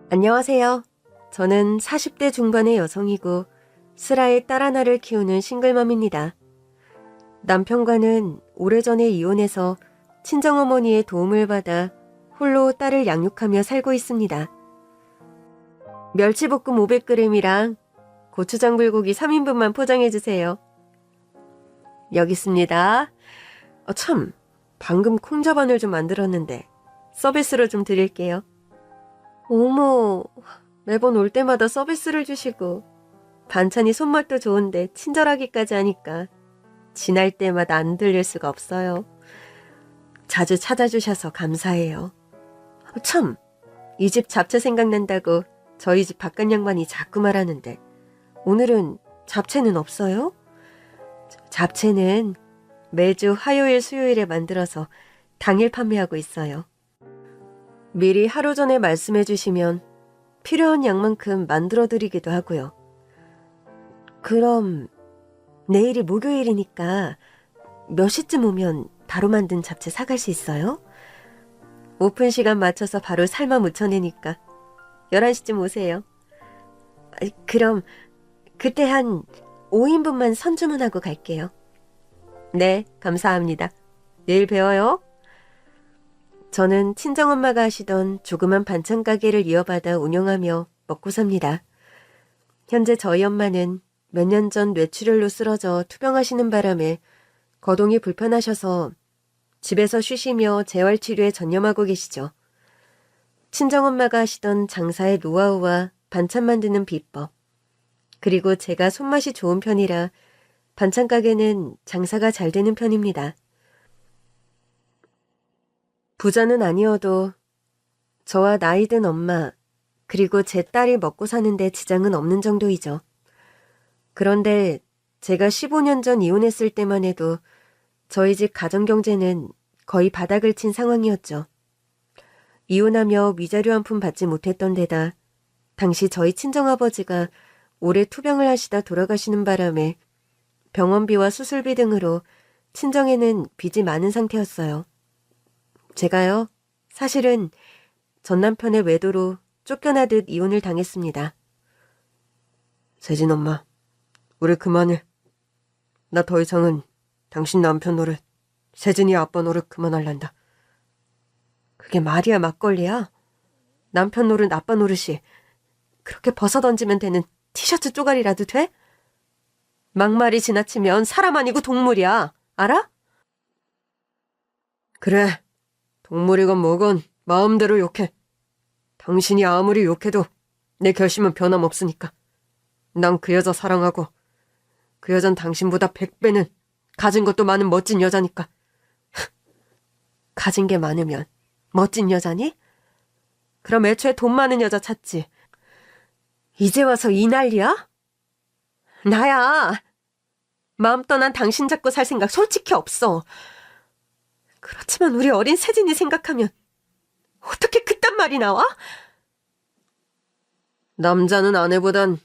안녕하세요. 저는 40대 중반의 여성이고 슬아의 딸 하나를 키우는 싱글맘입니다. 남편과는 오래전에 이혼해서 친정어머니의 도움을 받아 홀로 딸을 양육하며 살고 있습니다. 멸치볶음 500g이랑 고추장 불고기 3인분만 포장해주세요. 여기 있습니다. 참, 방금 콩자반을 좀 만들었는데 서비스로 좀 드릴게요. 어머, 매번 올 때마다 서비스를 주시고 반찬이 손맛도 좋은데 친절하기까지 하니까 지날 때마다 안 들릴 수가 없어요. 자주 찾아주셔서 감사해요. 참, 이 집 잡채 생각난다고 저희 집 바깥 양반이 자꾸 말하는데 오늘은 잡채는 없어요? 잡채는 매주 화요일, 수요일에 만들어서 당일 판매하고 있어요. 미리 하루 전에 말씀해 주시면 필요한 양만큼 만들어 드리기도 하고요. 그럼 내일이 목요일이니까 몇 시쯤 오면 바로 만든 잡채 사갈 수 있어요? 오픈 시간 맞춰서 바로 삶아 무쳐내니까 11시쯤 오세요. 그럼 그때 한 5인분만 선주문하고 갈게요. 네, 감사합니다. 내일 뵈어요. 저는 친정엄마가 하시던 조그만 반찬 가게를 이어받아 운영하며 먹고 삽니다. 현재 저희 엄마는 몇 년 전 뇌출혈로 쓰러져 투병하시는 바람에 거동이 불편하셔서 집에서 쉬시며 재활치료에 전념하고 계시죠. 친정엄마가 하시던 장사의 노하우와 반찬 만드는 비법, 그리고 제가 손맛이 좋은 편이라 반찬 가게는 장사가 잘 되는 편입니다. 부자는 아니어도 저와 나이 든 엄마, 그리고 제 딸이 먹고 사는데 지장은 없는 정도이죠. 그런데 제가 15년 전 이혼했을 때만 해도 저희 집 가정경제는 거의 바닥을 친 상황이었죠. 이혼하며 위자료 한 푼 받지 못했던 데다 당시 저희 친정아버지가 오래 투병을 하시다 돌아가시는 바람에 병원비와 수술비 등으로 친정에는 빚이 많은 상태였어요. 제가요, 사실은 전 남편의 외도로 쫓겨나듯 이혼을 당했습니다. 세진 엄마, 우리 그만해. 나 더 이상은 당신 남편 노릇, 세진이 아빠 노릇 그만할란다. 그게 말이야 막걸리야? 남편 노릇 아빠 노릇이 그렇게 벗어던지면 되는 티셔츠 쪼가리라도 돼? 막말이 지나치면 사람 아니고 동물이야. 알아? 그래. 동물이건 뭐건 마음대로 욕해. 당신이 아무리 욕해도 내 결심은 변함없으니까. 난 그 여자 사랑하고 그 여잔 당신보다 100배는 가진 것도 많은 멋진 여자니까. 가진 게 많으면 멋진 여자니? 그럼 애초에 돈 많은 여자 찾지. 이제 와서 이 난리야? 나야. 마음 떠난 당신 잡고 살 생각 솔직히 없어. 그렇지만 우리 어린 세진이 생각하면 어떻게 그딴 말이 나와? 남자는 아내보단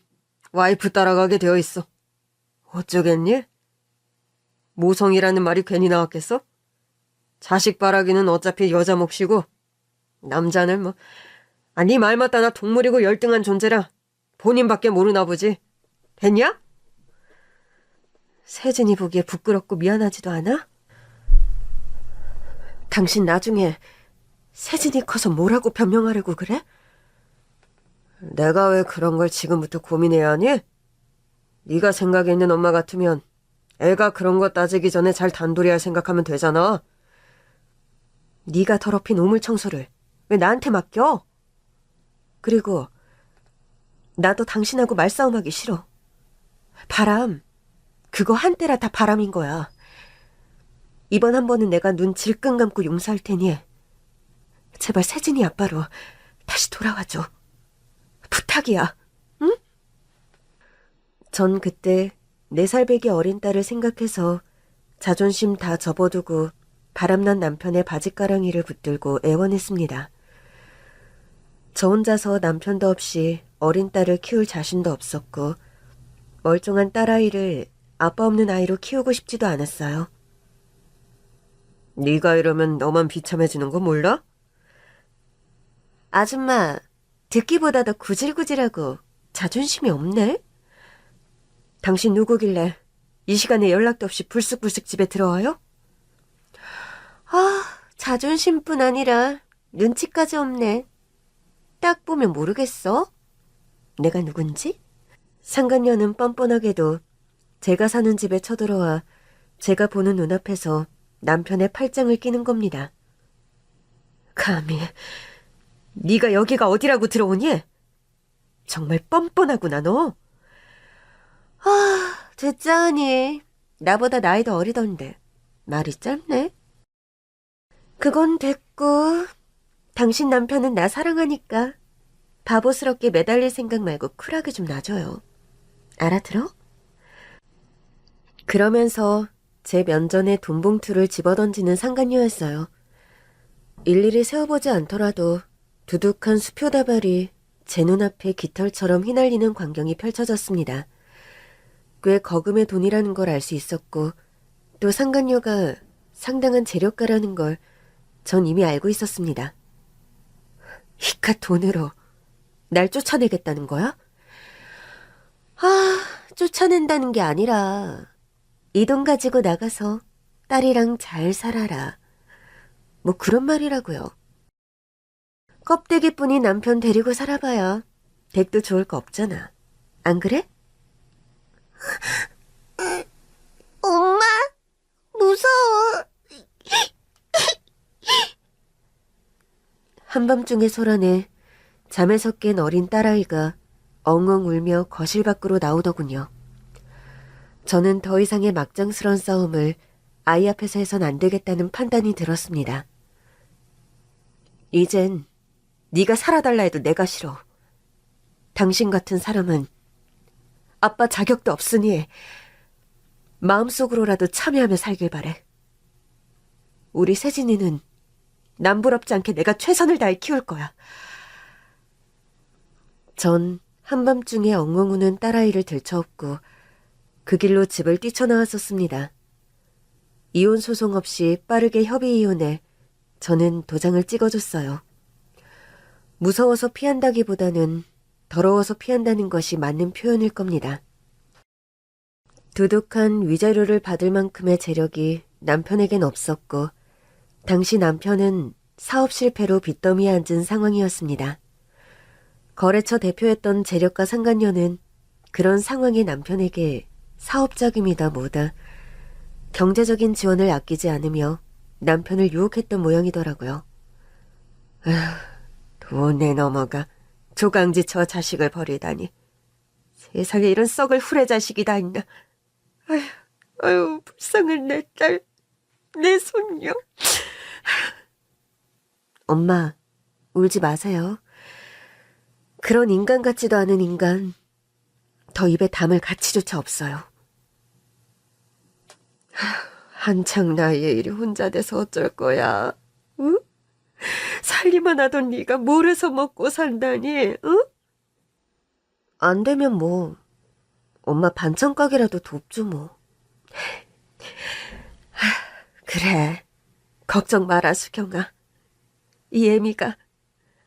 와이프 따라가게 되어 있어. 어쩌겠니? 모성이라는 말이 괜히 나왔겠어? 자식 바라기는 어차피 여자 몫이고 남자는 뭐 네 말 맞다. 나 동물이고 열등한 존재라 본인밖에 모르나 보지. 됐냐? 세진이 보기에 부끄럽고 미안하지도 않아? 당신 나중에 세진이 커서 뭐라고 변명하려고 그래? 내가 왜 그런 걸 지금부터 고민해야 하니? 네가 생각에 있는 엄마 같으면 애가 그런 거 따지기 전에 잘 단돌이할 생각하면 되잖아. 네가 더럽힌 우물 청소를 왜 나한테 맡겨? 그리고 나도 당신하고 말싸움하기 싫어. 바람, 그거 한때라 다 바람인 거야. 이번 한 번은 내가 눈 질끈 감고 용서할 테니 제발 세진이 아빠로 다시 돌아와줘. 부탁이야. 응? 전 그때 4살배기 어린 딸을 생각해서 자존심 다 접어두고 바람난 남편의 바짓가랑이를 붙들고 애원했습니다. 저 혼자서 남편도 없이 어린 딸을 키울 자신도 없었고 멀쩡한 딸아이를 아빠 없는 아이로 키우고 싶지도 않았어요. 네가 이러면 너만 비참해지는 거 몰라? 아줌마, 듣기보다 더 구질구질하고 자존심이 없네? 당신 누구길래 이 시간에 연락도 없이 불쑥불쑥 집에 들어와요? 아, 자존심뿐 아니라 눈치까지 없네. 딱 보면 모르겠어? 내가 누군지? 상간녀는 뻔뻔하게도 제가 사는 집에 쳐들어와 제가 보는 눈앞에서 남편의 팔짱을 끼는 겁니다. 감히 네가 여기가 어디라고 들어오니? 정말 뻔뻔하구나 너. 아, 듣자하니 나보다 나이도 어리던데 말이 짧네. 그건 됐고 당신 남편은 나 사랑하니까 바보스럽게 매달릴 생각 말고 쿨하게 좀 놔줘요. 알아들어? 그러면서 제 면전에 돈봉투를 집어던지는 상간녀였어요. 일일이 세어보지 않더라도 두둑한 수표다발이 제 눈앞에 깃털처럼 휘날리는 광경이 펼쳐졌습니다. 꽤 거금의 돈이라는 걸 알 수 있었고 또 상간녀가 상당한 재력가라는 걸 전 이미 알고 있었습니다. 이깟 돈으로 날 쫓아내겠다는 거야? 아, 쫓아낸다는 게 아니라 이 돈 가지고 나가서 딸이랑 잘 살아라. 뭐 그런 말이라고요. 껍데기뿐인 남편 데리고 살아봐야 댁도 좋을 거 없잖아. 안 그래? 엄마, 무서워. 한밤중의 소란에 잠에서 깬 어린 딸아이가 엉엉 울며 거실 밖으로 나오더군요. 저는 더 이상의 막장스러운 싸움을 아이 앞에서 해선 안 되겠다는 판단이 들었습니다. 이젠 네가 살아달라 해도 내가 싫어. 당신 같은 사람은 아빠 자격도 없으니 마음속으로라도 참여하며 살길 바래. 우리 세진이는 남부럽지 않게 내가 최선을 다해 키울 거야. 전 한밤중에 엉엉 우는 딸아이를 들쳐업고 그 길로 집을 뛰쳐나왔었습니다. 이혼 소송 없이 빠르게 협의 이혼해 저는 도장을 찍어줬어요. 무서워서 피한다기보다는 더러워서 피한다는 것이 맞는 표현일 겁니다. 두둑한 위자료를 받을 만큼의 재력이 남편에겐 없었고 당시 남편은 사업 실패로 빚더미에 앉은 상황이었습니다. 거래처 대표였던 재력가 상간녀는 그런 상황의 남편에게 사업 자금이다 뭐다 경제적인 지원을 아끼지 않으며 남편을 유혹했던 모양이더라고요. 돈에 넘어가 조강지처 자식을 버리다니. 세상에 이런 썩을 후레 자식이 다 있나. 아유, 불쌍한 내 딸, 내 손녀. 엄마, 울지 마세요. 그런 인간 같지도 않은 인간, 더 입에 담을 가치조차 없어요. 한창 나이에 이리 혼자 돼서 어쩔 거야. 응? 살기만 하던 네가 뭘 해서 먹고 산다니, 응? 안 되면 뭐 엄마 반찬 가게라도 돕죠 뭐. 그래, 걱정 마라 수경아. 이 애미가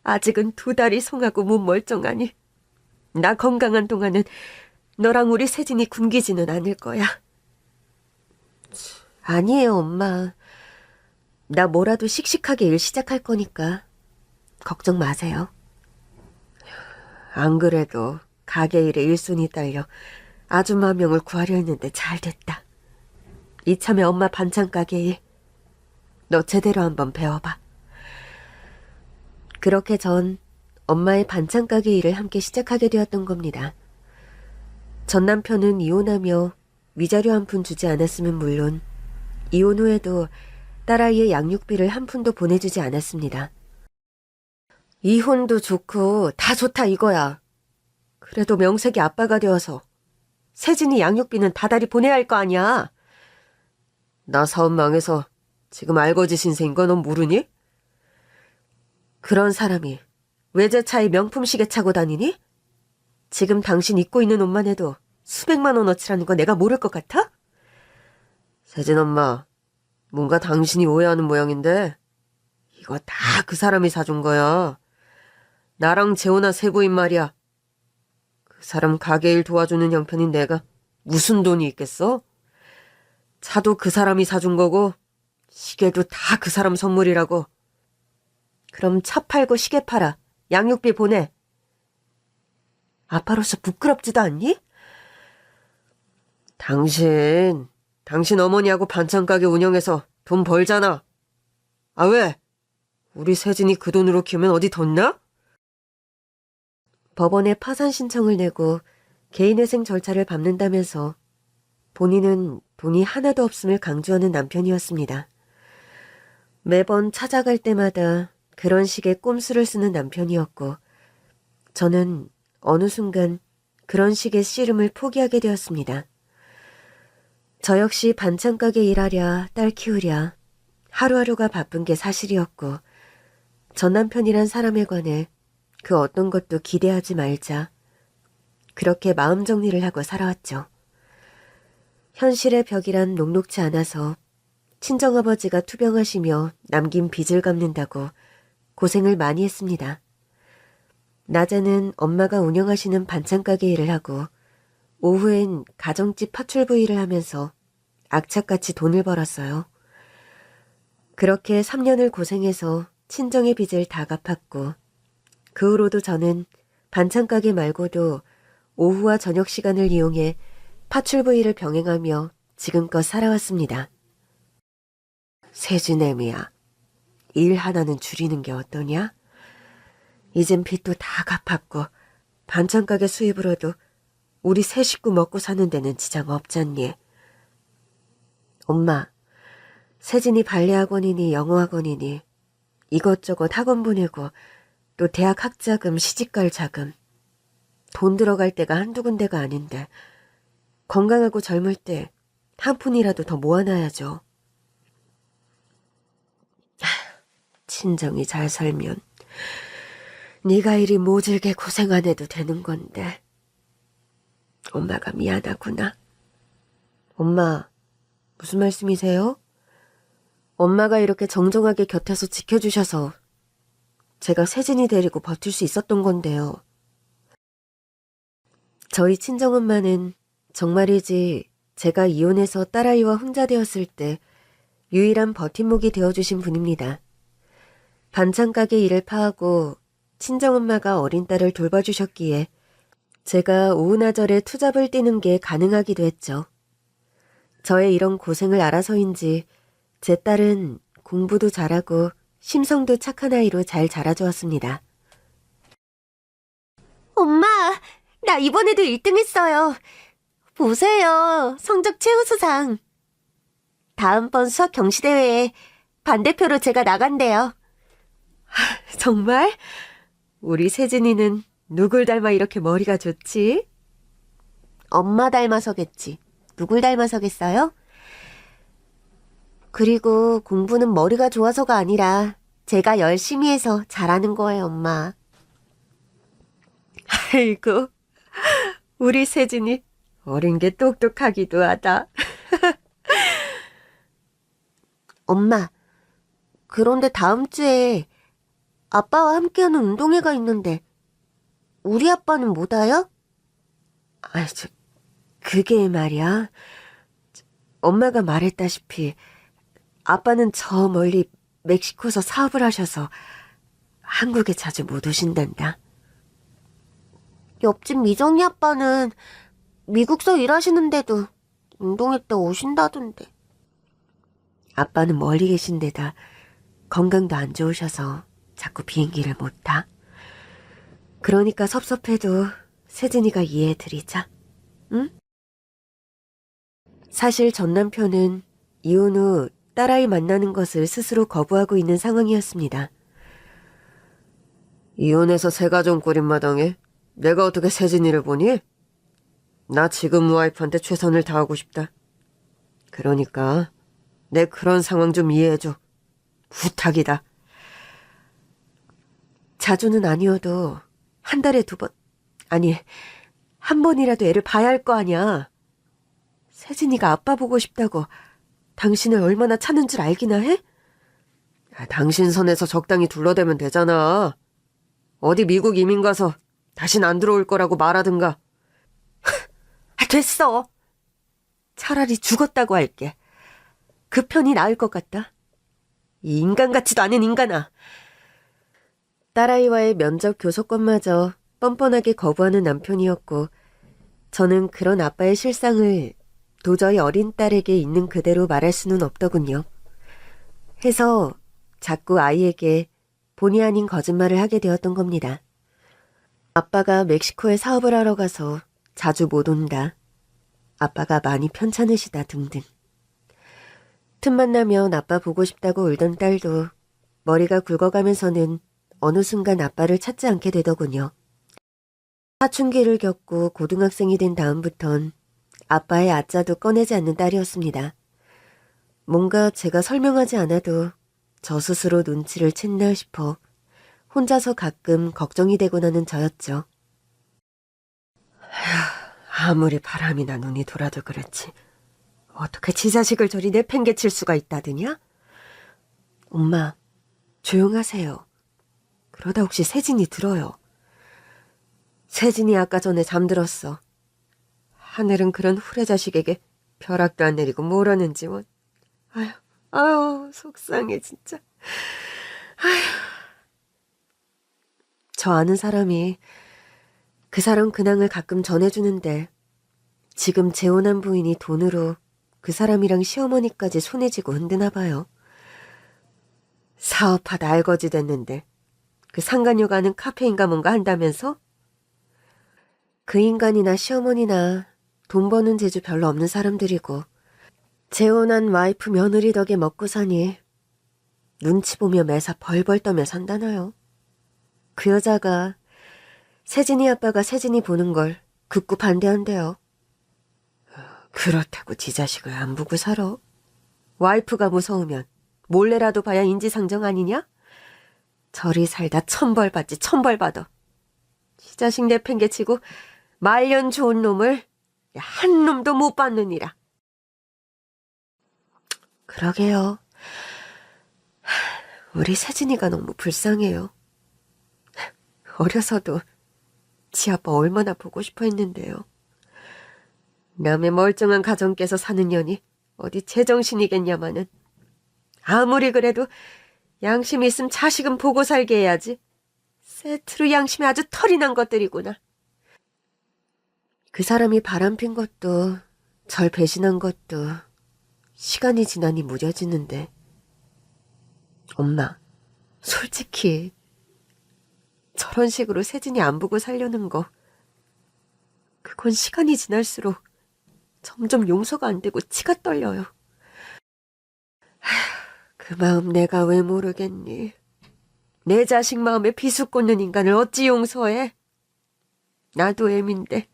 아직은 2달이 송하고 못 멀쩡하니 나 건강한 동안은 너랑 우리 세진이 굶기지는 않을 거야. 아니에요 엄마. 나 뭐라도 씩씩하게 일 시작할 거니까 걱정 마세요. 안 그래도 가게 일에 일손이 딸려 아줌마 명을 구하려 했는데 잘 됐다. 이참에 엄마 반찬 가게 일 너 제대로 한번 배워봐. 그렇게 전 엄마의 반찬 가게 일을 함께 시작하게 되었던 겁니다. 전 남편은 이혼하며 위자료 한 푼 주지 않았으면 물론 이혼 후에도 딸아이의 양육비를 한 푼도 보내주지 않았습니다. 이혼도 좋고 다 좋다 이거야. 그래도 명색이 아빠가 되어서 세진이 양육비는 다달이 보내야 할 거 아니야. 나 사업 망해서 지금 알거지 신세인 거 넌 모르니? 그런 사람이 외제차에 명품 시계 차고 다니니? 지금 당신 입고 있는 옷만 해도 수백만 원어치라는 거 내가 모를 것 같아? 세진 엄마, 뭔가 당신이 오해하는 모양인데 이거 다 그 사람이 사준 거야. 나랑 재혼한 세부인 말이야. 그 사람 가게 일 도와주는 형편인 내가 무슨 돈이 있겠어? 차도 그 사람이 사준 거고 시계도 다 그 사람 선물이라고. 그럼 차 팔고 시계 팔아. 양육비 보내. 아빠로서 부끄럽지도 않니? 당신 어머니하고 반찬 가게 운영해서 돈 벌잖아. 아 왜? 우리 세진이 그 돈으로 키우면 어디 덧나? 법원에 파산 신청을 내고 개인회생 절차를 밟는다면서 본인은 돈이 하나도 없음을 강조하는 남편이었습니다. 매번 찾아갈 때마다 그런 식의 꼼수를 쓰는 남편이었고 저는 어느 순간 그런 식의 씨름을 포기하게 되었습니다. 저 역시 반찬 가게 일하랴 딸 키우랴 하루하루가 바쁜 게 사실이었고 전 남편이란 사람에 관해 그 어떤 것도 기대하지 말자. 그렇게 마음 정리를 하고 살아왔죠. 현실의 벽이란 녹록지 않아서 친정아버지가 투병하시며 남긴 빚을 갚는다고 고생을 많이 했습니다. 낮에는 엄마가 운영하시는 반찬 가게 일을 하고 오후엔 가정집 파출부 일을 하면서 악착같이 돈을 벌었어요. 그렇게 3년을 고생해서 친정의 빚을 다 갚았고 그 후로도 저는 반찬 가게 말고도 오후와 저녁 시간을 이용해 파출부 일을 병행하며 지금껏 살아왔습니다. 세진애미야, 일 하나는 줄이는 게 어떠냐? 이젠 빚도 다 갚았고 반찬 가게 수입으로도 우리 세 식구 먹고 사는 데는 지장 없잖니. 엄마, 세진이 발레학원이니 영어학원이니 이것저것 학원 보내고 또 대학 학자금, 시집갈 자금. 돈 들어갈 때가 한두 군데가 아닌데 건강하고 젊을 때 한 푼이라도 더 모아놔야죠. 친정이 잘 살면 네가 이리 모질게 고생 안 해도 되는 건데. 엄마가 미안하구나. 엄마, 무슨 말씀이세요? 엄마가 이렇게 정정하게 곁에서 지켜주셔서 제가 세진이 데리고 버틸 수 있었던 건데요. 저희 친정엄마는 정말이지 제가 이혼해서 딸아이와 혼자 되었을 때 유일한 버팀목이 되어주신 분입니다. 반찬 가게 일을 파하고 친정엄마가 어린 딸을 돌봐주셨기에 제가 오은하절에 투잡을 뛰는 게 가능하기도 했죠. 저의 이런 고생을 알아서인지 제 딸은 공부도 잘하고 심성도 착한 아이로 잘 자라주었습니다. 엄마, 나 이번에도 1등 했어요. 보세요, 성적 최우수상. 다음번 수학 경시대회에 반대표로 제가 나간대요. 정말? 우리 세진이는 누굴 닮아 이렇게 머리가 좋지? 엄마 닮아서겠지. 누굴 닮아서겠어요? 그리고 공부는 머리가 좋아서가 아니라 제가 열심히 해서 잘하는 거예요, 엄마. 아이고, 우리 세진이 어린 게 똑똑하기도 하다. 엄마, 그런데 다음 주에 아빠와 함께하는 운동회가 있는데 우리 아빠는 못 와요? 그게 말이야. 엄마가 말했다시피 아빠는 저 멀리 멕시코에서 사업을 하셔서 한국에 자주 못 오신단다. 옆집 미정이 아빠는 미국서 일하시는데도 운동회 때 오신다던데. 아빠는 멀리 계신 데다 건강도 안 좋으셔서 자꾸 비행기를 못 타. 그러니까 섭섭해도 세진이가 이해해드리자. 응? 사실 전 남편은 이혼 후 딸아이 만나는 것을 스스로 거부하고 있는 상황이었습니다. 이혼해서 새 가정 꾸린 마당에 내가 어떻게 세진이를 보니? 나 지금 와이프한테 최선을 다하고 싶다. 그러니까 내 그런 상황 좀 이해해줘. 부탁이다. 자주는 아니어도 한 달에 2번, 아니 한 번이라도 애를 봐야 할 거 아니야. 세진이가 아빠 보고 싶다고 당신을 얼마나 찾는 줄 알기나 해? 당신 선에서 적당히 둘러대면 되잖아. 어디 미국 이민 가서 다신 안 들어올 거라고 말하든가. 됐어. 차라리 죽었다고 할게. 그 편이 나을 것 같다. 이 인간 같지도 않은 인간아. 딸아이와의 면접 교섭권마저 뻔뻔하게 거부하는 남편이었고 저는 그런 아빠의 실상을 도저히 어린 딸에게 있는 그대로 말할 수는 없더군요. 해서 자꾸 아이에게 본의 아닌 거짓말을 하게 되었던 겁니다. 아빠가 멕시코에 사업을 하러 가서 자주 못 온다. 아빠가 많이 편찮으시다 등등. 틈만 나면 아빠 보고 싶다고 울던 딸도 머리가 굵어가면서는 어느 순간 아빠를 찾지 않게 되더군요. 사춘기를 겪고 고등학생이 된 다음부턴 아빠의 아자도 꺼내지 않는 딸이었습니다. 뭔가 제가 설명하지 않아도 저 스스로 눈치를 챘나 싶어 혼자서 가끔 걱정이 되곤 하는 저였죠. 아무리 바람이나 눈이 돌아도 그렇지 어떻게 지 자식을 저리 내팽개칠 수가 있다더냐? 엄마, 조용하세요. 그러다 혹시 세진이 들어요. 세진이 아까 전에 잠들었어. 하늘은 그런 후레자식에게 벼락도 안 내리고 뭐라는지 뭐. 아유, 속상해 진짜. 아유. 저 아는 사람이 그 사람 근황을 가끔 전해주는데 지금 재혼한 부인이 돈으로 그 사람이랑 시어머니까지 손에 쥐고 흔드나 봐요. 사업하다 알거지 됐는데 그 상간녀 가는 카페인가 뭔가 한다면서? 그 인간이나 시어머니나 돈 버는 재주 별로 없는 사람들이고 재혼한 와이프 며느리 덕에 먹고 사니 눈치 보며 매사 벌벌 떠며 산다나요. 그 여자가 세진이 아빠가 세진이 보는 걸 극구 반대한대요. 그렇다고 지 자식을 안 보고 살아? 와이프가 무서우면 몰래라도 봐야 인지상정 아니냐? 저리 살다 천벌 받지 천벌 받아. 지 자식 내팽개치고 말년 좋은 놈을 한 놈도 못 받느니라. 그러게요. 우리 세진이가 너무 불쌍해요. 어려서도 지 아빠 얼마나 보고 싶어 했는데요. 남의 멀쩡한 가정께서 사는 년이 어디 제정신이겠냐마는. 아무리 그래도 양심 있음 자식은 보고 살게 해야지. 세트로 양심이 아주 털이 난 것들이구나. 그 사람이 바람핀 것도 절 배신한 것도 시간이 지나니 무뎌지는데. 엄마, 솔직히 저런 식으로 세진이 안 보고 살려는 거 그건 시간이 지날수록 점점 용서가 안 되고 치가 떨려요. 그 마음 내가 왜 모르겠니. 내 자식 마음에 비수 꽂는 인간을 어찌 용서해. 나도 애미인데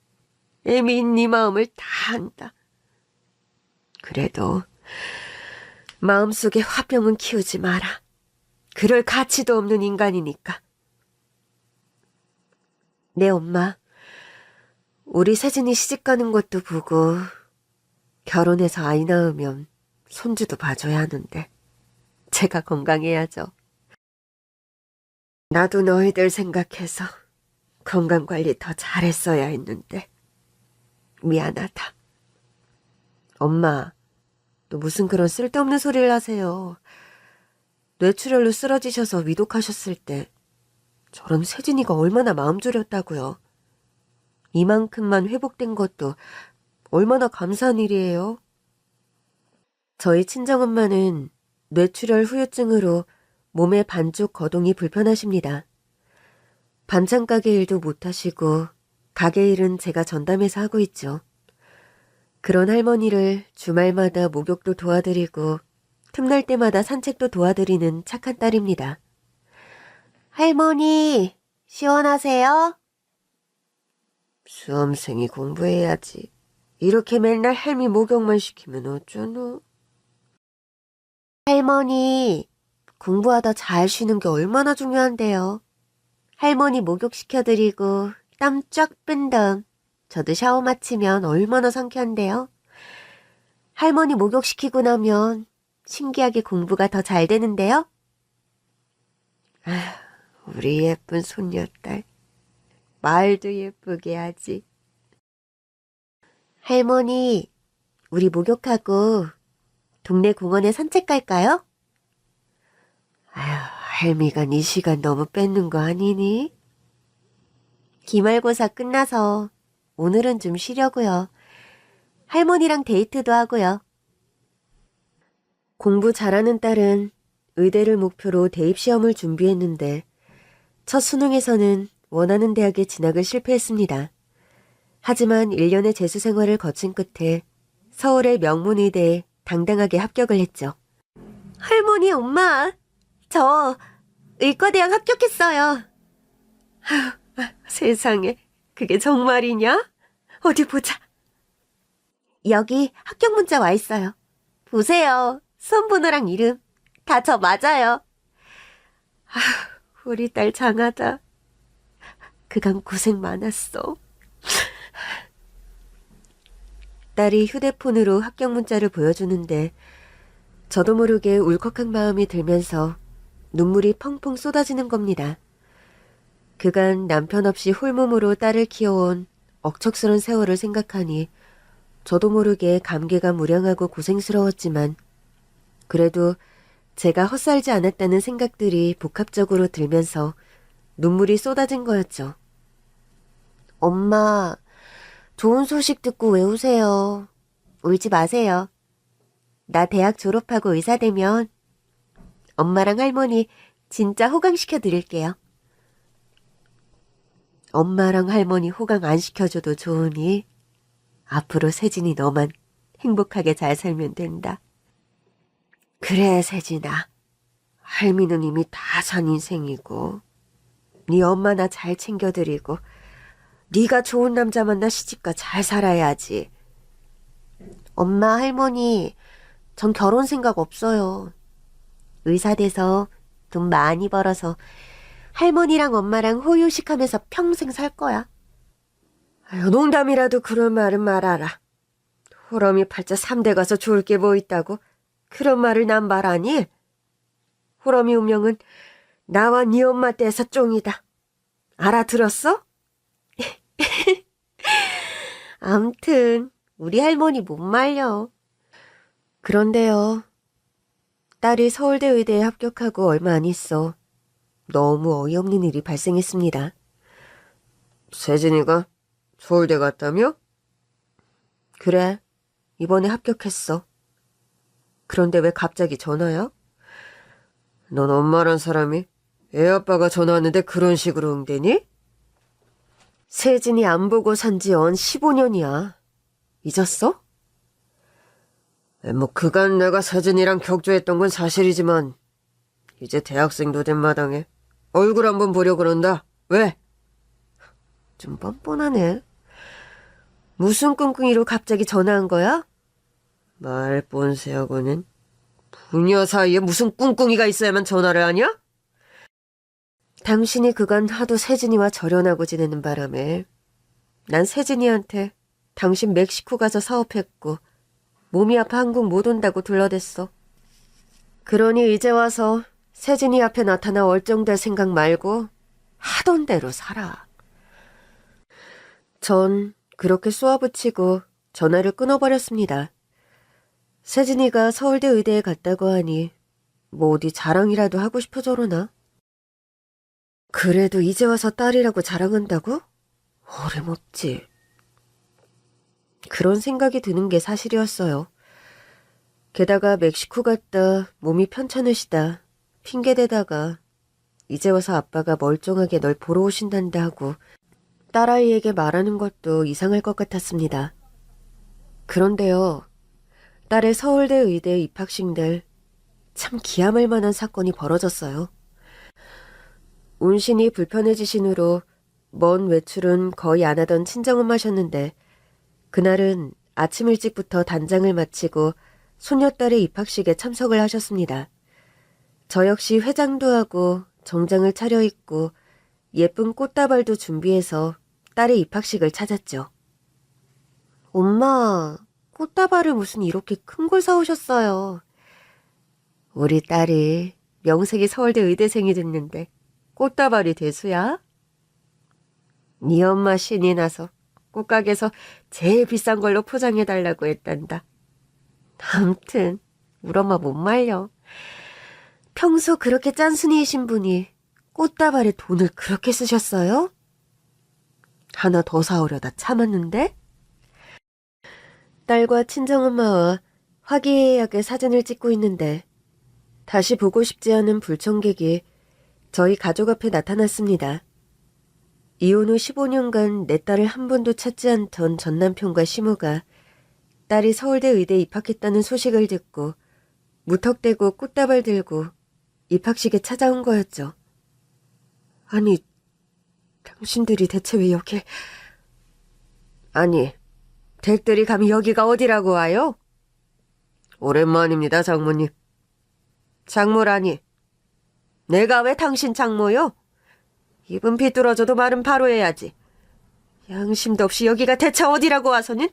애미인 네 마음을 다 안다. 그래도 마음속에 화병은 키우지 마라. 그럴 가치도 없는 인간이니까. 네 엄마, 우리 세진이 시집가는 것도 보고 결혼해서 아이 낳으면 손주도 봐줘야 하는데 제가 건강해야죠. 나도 너희들 생각해서 건강관리 더 잘했어야 했는데 미안하다. 엄마, 또 무슨 그런 쓸데없는 소리를 하세요. 뇌출혈로 쓰러지셔서 위독하셨을 때 저런 세진이가 얼마나 마음 졸였다고요. 이만큼만 회복된 것도 얼마나 감사한 일이에요. 저희 친정엄마는 뇌출혈 후유증으로 몸의 반쪽 거동이 불편하십니다. 반찬 가게 일도 못하시고 가게 일은 제가 전담해서 하고 있죠. 그런 할머니를 주말마다 목욕도 도와드리고 틈날 때마다 산책도 도와드리는 착한 딸입니다. 할머니, 시원하세요? 수험생이 공부해야지. 이렇게 맨날 할미 목욕만 시키면 어쩌노? 할머니, 공부하다 잘 쉬는 게 얼마나 중요한데요. 할머니 목욕시켜드리고 땀 쫙 뺀 다음 저도 샤워 마치면 얼마나 상쾌한데요. 할머니 목욕시키고 나면 신기하게 공부가 더 잘 되는데요? 아휴, 우리 예쁜 손녀딸. 말도 예쁘게 하지. 할머니, 우리 목욕하고 동네 공원에 산책 갈까요? 아휴, 할미가 네 시간 너무 뺏는 거 아니니? 기말고사 끝나서 오늘은 좀 쉬려고요. 할머니랑 데이트도 하고요. 공부 잘하는 딸은 의대를 목표로 대입시험을 준비했는데 첫 수능에서는 원하는 대학에 진학을 실패했습니다. 하지만 1년의 재수 생활을 거친 끝에 서울의 명문의대에 당당하게 합격을 했죠. 할머니, 엄마, 저 의과대학 합격했어요. 세상에, 그게 정말이냐? 어디 보자. 여기 합격 문자 와 있어요. 보세요. 수험번호랑 이름 다 저 맞아요. 우리 딸 장하다. 그간 고생 많았어. 딸이 휴대폰으로 합격 문자를 보여주는데 저도 모르게 울컥한 마음이 들면서 눈물이 펑펑 쏟아지는 겁니다. 그간 남편 없이 홀몸으로 딸을 키워온 억척스런 세월을 생각하니 저도 모르게 감개가 무량하고 고생스러웠지만 그래도 제가 헛살지 않았다는 생각들이 복합적으로 들면서 눈물이 쏟아진 거였죠. 엄마, 좋은 소식 듣고 왜 우세요? 울지 마세요. 나 대학 졸업하고 의사 되면 엄마랑 할머니 진짜 호강시켜 드릴게요. 엄마랑 할머니 호강 안 시켜줘도 좋으니 앞으로 세진이 너만 행복하게 잘 살면 된다. 그래, 세진아. 할미는 이미 다 산 인생이고 네 엄마 나 잘 챙겨드리고 네가 좋은 남자 만나 시집가 잘 살아야지. 엄마, 할머니, 전 결혼 생각 없어요. 의사 돼서 돈 많이 벌어서 할머니랑 엄마랑 호유식하면서 평생 살 거야. 아유, 농담이라도 그런 말은 말아라. 호럼이 팔자 3대 가서 좋을 게 뭐 있다고 그런 말을 난 말하니? 호럼이 운명은 나와 네 엄마 떼서 쫑이다. 알아들었어? 암튼 우리 할머니 못 말려. 그런데요. 딸이 서울대 의대에 합격하고 얼마 안 있어 너무 어이없는 일이 발생했습니다. 세진이가 서울대 갔다며? 그래, 이번에 합격했어. 그런데 왜 갑자기 전화야? 넌 엄마란 사람이 애 아빠가 전화 왔는데 그런 식으로 응대니? 세진이 안 보고 산지 언 15년이야. 잊었어? 뭐 그간 내가 세진이랑 격조했던 건 사실이지만 이제 대학생도 된 마당에 얼굴 한번 보려 그런다. 왜? 좀 뻔뻔하네. 무슨 꿍꿍이로 갑자기 전화한 거야? 말 뻔세하고는 부녀 사이에 무슨 꿍꿍이가 있어야만 전화를 하냐? 당신이 그간 하도 세진이와 절연하고 지내는 바람에 난 세진이한테 당신 멕시코 가서 사업했고 몸이 아파 한국 못 온다고 둘러댔어. 그러니 이제 와서 세진이 앞에 나타나 얼쩡될 생각 말고 하던 대로 살아. 전 그렇게 쏘아붙이고 전화를 끊어버렸습니다. 세진이가 서울대 의대에 갔다고 하니 뭐 어디 자랑이라도 하고 싶어 저러나? 그래도 이제 와서 딸이라고 자랑한다고? 어림없지. 그런 생각이 드는 게 사실이었어요. 게다가 멕시코 갔다 몸이 편찮으시다 핑계대다가 이제 와서 아빠가 멀쩡하게 널 보러 오신단다 하고 딸아이에게 말하는 것도 이상할 것 같았습니다. 그런데요. 딸의 서울대 의대 입학식 날 참 기함할 만한 사건이 벌어졌어요. 운신이 불편해지신 후로 먼 외출은 거의 안 하던 친정엄마셨는데 그날은 아침 일찍부터 단장을 마치고 손녀딸의 입학식에 참석을 하셨습니다. 저 역시 회장도 하고 정장을 차려입고 예쁜 꽃다발도 준비해서 딸의 입학식을 찾았죠. 엄마, 꽃다발을 무슨 이렇게 큰 걸 사오셨어요. 우리 딸이 명색이 서울대 의대생이 됐는데 꽃다발이 대수야? 네 엄마 신이 나서 꽃가게에서 제일 비싼 걸로 포장해달라고 했단다. 아무튼 우리 엄마 못 말려. 평소 그렇게 짠순이이신 분이 꽃다발에 돈을 그렇게 쓰셨어요? 하나 더 사오려다 참았는데? 딸과 친정엄마와 화기애애하게 사진을 찍고 있는데 다시 보고 싶지 않은 불청객이 저희 가족 앞에 나타났습니다. 이혼 후 15년간 내 딸을 한 번도 찾지 않던 전 남편과 시모가 딸이 서울대 의대에 입학했다는 소식을 듣고 무턱대고 꽃다발 들고 입학식에 찾아온 거였죠. 아니, 당신들이 대체 왜 여길... 아니, 댁들이 감히 여기가 어디라고 와요? 오랜만입니다, 장모님. 장모라니, 내가 왜 당신 장모요? 입은 비뚤어져도 말은 바로 해야지. 양심도 없이 여기가 대체 어디라고 와서는?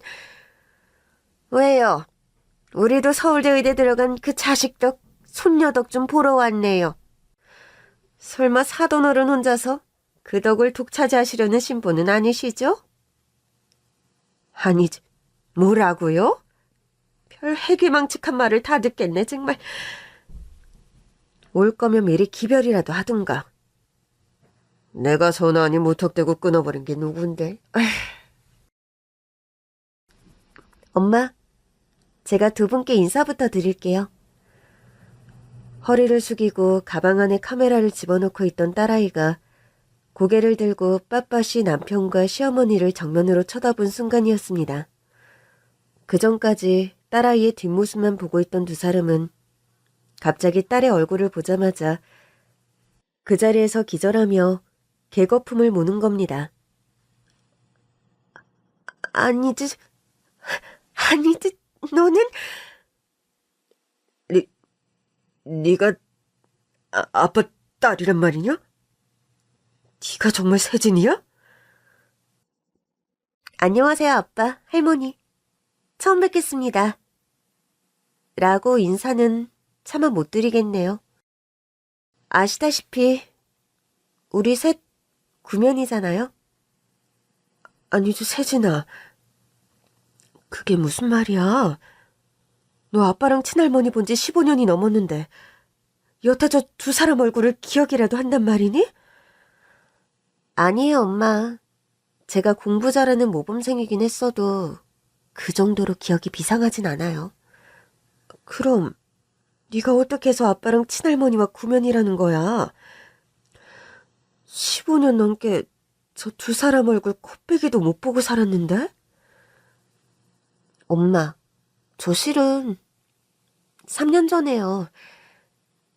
왜요? 우리도 서울대 의대 들어간 그 자식 덕, 손녀 덕 좀 보러 왔네요. 설마 사돈어른 혼자서 그 덕을 독차지하시려는 신부는 아니시죠? 아니지. 뭐라고요? 별 해괴망측한 말을 다 듣겠네, 정말. 올 거면 미리 기별이라도 하든가. 내가 전화하니 무턱대고 끊어버린 게 누군데? 엄마, 제가 두 분께 인사부터 드릴게요. 허리를 숙이고 가방 안에 카메라를 집어넣고 있던 딸아이가 고개를 들고 빳빳이 남편과 시어머니를 정면으로 쳐다본 순간이었습니다. 그전까지 딸아이의 뒷모습만 보고 있던 두 사람은 갑자기 딸의 얼굴을 보자마자 그 자리에서 기절하며 개거품을 모는 겁니다. 아니지, 너는... 네가 아빠 딸이란 말이냐? 네가 정말 세진이야? 안녕하세요, 아빠, 할머니. 처음 뵙겠습니다. 라고 인사는 차마 못 드리겠네요. 아시다시피 우리 셋 구면이잖아요? 아니지, 세진아. 그게 무슨 말이야? 너 아빠랑 친할머니 본 지 15년이 넘었는데 여태 저 두 사람 얼굴을 기억이라도 한단 말이니? 아니에요, 엄마. 제가 공부 잘하는 모범생이긴 했어도 그 정도로 기억이 비상하진 않아요. 그럼 네가 어떻게 해서 아빠랑 친할머니와 구면이라는 거야? 15년 넘게 저 두 사람 얼굴 코빼기도 못 보고 살았는데? 엄마, 저 실은 3년 전에요.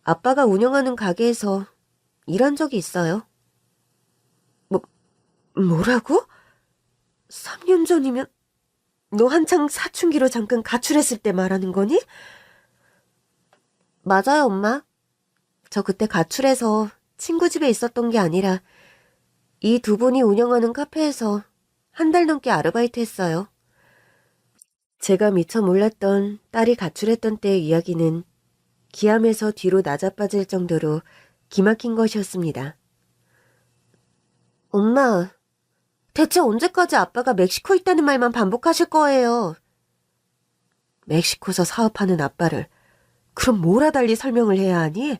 아빠가 운영하는 가게에서 일한 적이 있어요. 뭐라고? 3년 전이면 너 한창 사춘기로 잠깐 가출했을 때 말하는 거니? 맞아요, 엄마. 저 그때 가출해서 친구 집에 있었던 게 아니라 이 두 분이 운영하는 카페에서 한 달 넘게 아르바이트 했어요. 제가 미처 몰랐던 딸이 가출했던 때의 이야기는 기함에서 뒤로 낮아빠질 정도로 기막힌 것이었습니다. 엄마, 대체 언제까지 아빠가 멕시코 있다는 말만 반복하실 거예요? 멕시코서 사업하는 아빠를 그럼 뭐라달리 설명을 해야 하니?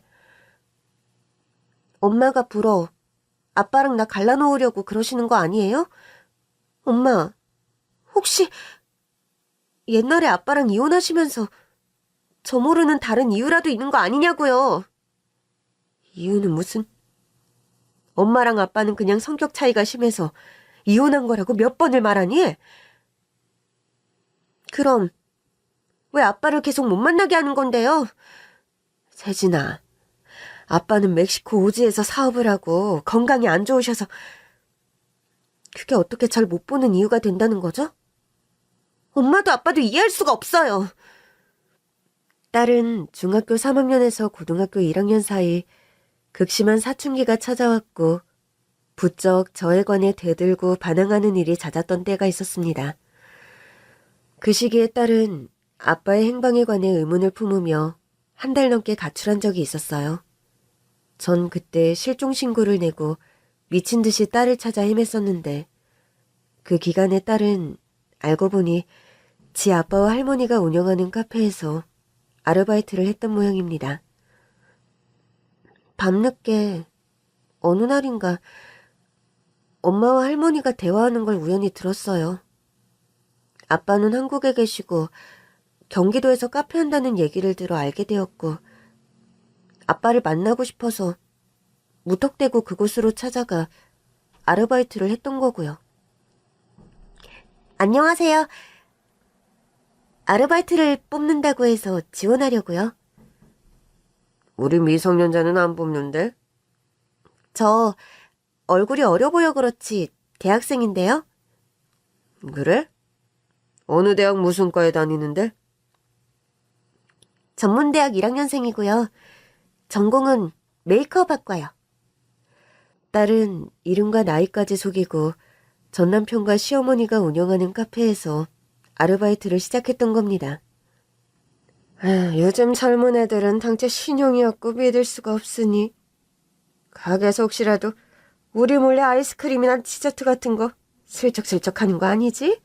엄마가 불어 아빠랑 나 갈라놓으려고 그러시는 거 아니에요? 엄마, 혹시 옛날에 아빠랑 이혼하시면서 저 모르는 다른 이유라도 있는 거 아니냐고요? 이유는 무슨? 엄마랑 아빠는 그냥 성격 차이가 심해서 이혼한 거라고 몇 번을 말하니? 그럼 왜 아빠를 계속 못 만나게 하는 건데요? 세진아, 아빠는 멕시코 오지에서 사업을 하고 건강이 안 좋으셔서 그게 어떻게 잘 못 보는 이유가 된다는 거죠? 엄마도 아빠도 이해할 수가 없어요. 딸은 중학교 3학년에서 고등학교 1학년 사이 극심한 사춘기가 찾아왔고 부쩍 저에 관해 대들고 반항하는 일이 잦았던 때가 있었습니다. 그 시기에 딸은 아빠의 행방에 관해 의문을 품으며 한 달 넘게 가출한 적이 있었어요. 전 그때 실종 신고를 내고 미친 듯이 딸을 찾아 헤맸었는데 그 기간에 딸은 알고 보니 지 아빠와 할머니가 운영하는 카페에서 아르바이트를 했던 모양입니다. 밤늦게 어느 날인가 엄마와 할머니가 대화하는 걸 우연히 들었어요. 아빠는 한국에 계시고 경기도에서 카페 한다는 얘기를 들어 알게 되었고 아빠를 만나고 싶어서 무턱대고 그곳으로 찾아가 아르바이트를 했던 거고요. 안녕하세요. 아르바이트를 뽑는다고 해서 지원하려고요. 우리 미성년자는 안 뽑는데? 저 얼굴이 어려 보여 그렇지 대학생인데요. 그래? 어느 대학 무슨 과에 다니는데? 전문대학 1학년생이고요. 전공은 메이크업 학과요. 딸은 이름과 나이까지 속이고 전 남편과 시어머니가 운영하는 카페에서 아르바이트를 시작했던 겁니다. 요즘 젊은 애들은 당최 신용이 없고 믿을 수가 없으니 가게에서 혹시라도 우리 몰래 아이스크림이나 디저트 같은 거 슬쩍슬쩍 하는 거 아니지?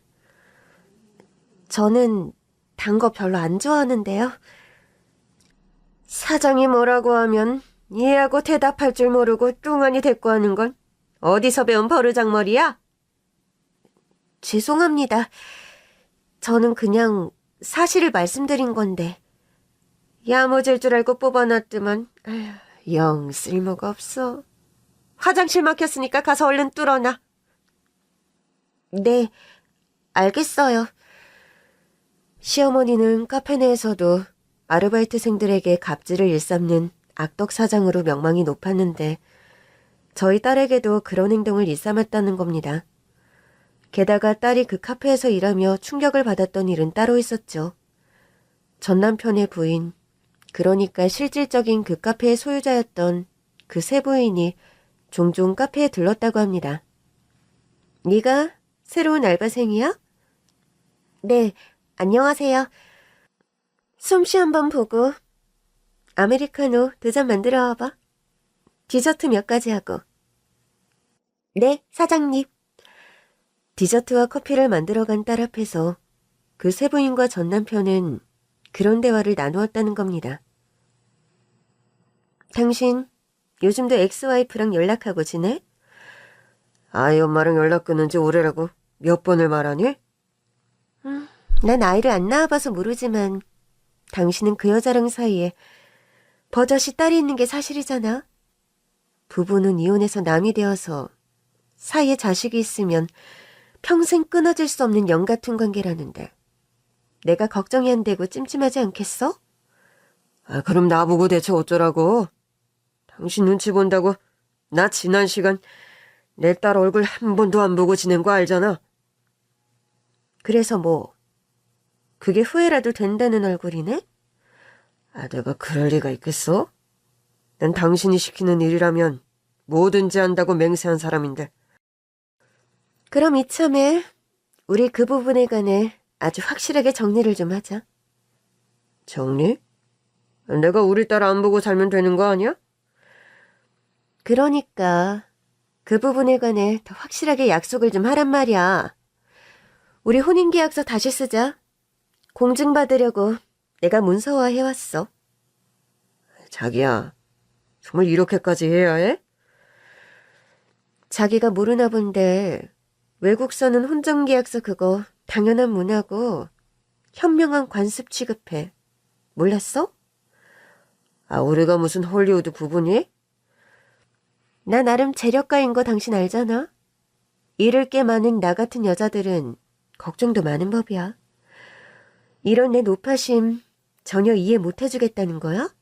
저는 단 거 별로 안 좋아하는데요. 사장이 뭐라고 하면 이해하고 대답할 줄 모르고 뚱하니 대꾸하는 건 어디서 배운 버르장머리야? 죄송합니다. 저는 그냥 사실을 말씀드린 건데. 야무질 줄 알고 뽑아놨더만 영 쓸모가 없어. 화장실 막혔으니까 가서 얼른 뚫어놔. 네, 알겠어요. 시어머니는 카페 내에서도 아르바이트생들에게 갑질을 일삼는 악덕 사장으로 명망이 높았는데 저희 딸에게도 그런 행동을 일삼았다는 겁니다. 게다가 딸이 그 카페에서 일하며 충격을 받았던 일은 따로 있었죠. 전 남편의 부인, 그러니까 실질적인 그 카페의 소유자였던 그 세 부인이 종종 카페에 들렀다고 합니다. 네가 새로운 알바생이야? 네, 안녕하세요. 솜씨 한번 보고 아메리카노 2잔 만들어 와봐. 디저트 몇 가지 하고. 네, 사장님. 디저트와 커피를 만들어간 딸 앞에서 그 세 부인과 전 남편은 그런 대화를 나누었다는 겁니다. 당신 요즘도 엑스와이프랑 연락하고 지내? 아이 엄마랑 연락 끊은 지 오래라고 몇 번을 말하니? 난 아이를 안 낳아봐서 모르지만 당신은 그 여자랑 사이에 버젓이 딸이 있는 게 사실이잖아. 부부는 이혼해서 남이 되어서 사이에 자식이 있으면 평생 끊어질 수 없는 영 같은 관계라는데 내가 걱정이 안 되고 찜찜하지 않겠어? 그럼 나보고 대체 어쩌라고? 당신 눈치 본다고 나 지난 시간 내 딸 얼굴 한 번도 안 보고 지낸 거 알잖아. 그래서 뭐 그게 후회라도 된다는 얼굴이네? 내가 그럴 리가 있겠어? 난 당신이 시키는 일이라면 뭐든지 한다고 맹세한 사람인데. 그럼 이참에 우리 그 부분에 관해 아주 확실하게 정리를 좀 하자. 정리? 내가 우리 딸 안 보고 살면 되는 거 아니야? 그러니까 그 부분에 관해 더 확실하게 약속을 좀 하란 말이야. 우리 혼인계약서 다시 쓰자. 공증받으려고 내가 문서화해왔어. 자기야, 정말 이렇게까지 해야 해? 자기가 모르나 본데 외국서는 혼정계약서 그거 당연한 문화고 현명한 관습 취급해. 몰랐어? 우리가 무슨 헐리우드 부부니? 나 나름 재력가인 거 당신 알잖아. 잃을 게 많은 나 같은 여자들은 걱정도 많은 법이야. 이런 내 노파심 전혀 이해 못 해주겠다는 거야?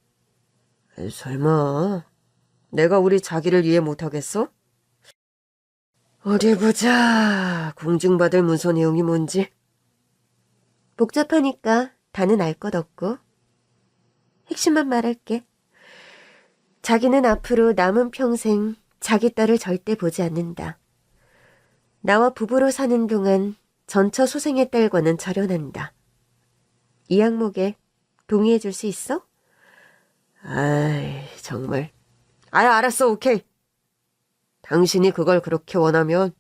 설마 내가 우리 자기를 이해 못하겠어? 어디 보자. 공증받을 문서 내용이 뭔지. 복잡하니까 다는 알 것 없고 핵심만 말할게. 자기는 앞으로 남은 평생 자기 딸을 절대 보지 않는다. 나와 부부로 사는 동안 전처 소생의 딸과는 절연한다. 이 항목에 동의해 줄 수 있어? 아이, 정말. 아야, 알았어, 오케이. 당신이 그걸 그렇게 원하면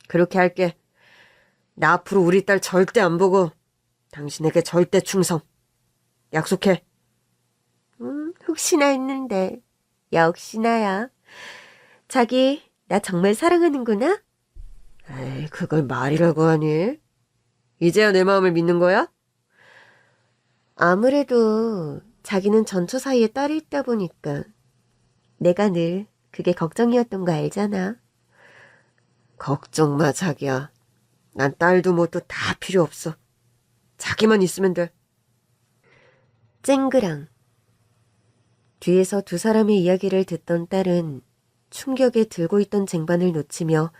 그렇게 할게. 나 앞으로 우리 딸 절대 안 보고 당신에게 절대 충성. 약속해. 혹시나 했는데. 역시나야. 자기, 나 정말 사랑하는구나? 에이, 그걸 말이라고 하니? 이제야 내 마음을 믿는 거야? 아무래도 자기는 전처 사이에 딸이 있다 보니까 내가 늘 그게 걱정이었던 거 알잖아. 걱정 마, 자기야. 난 딸도 뭐도 다 필요 없어. 자기만 있으면 돼. 쨍그랑. 뒤에서 두 사람의 이야기를 듣던 딸은 충격에 들고 있던 쟁반을 놓치며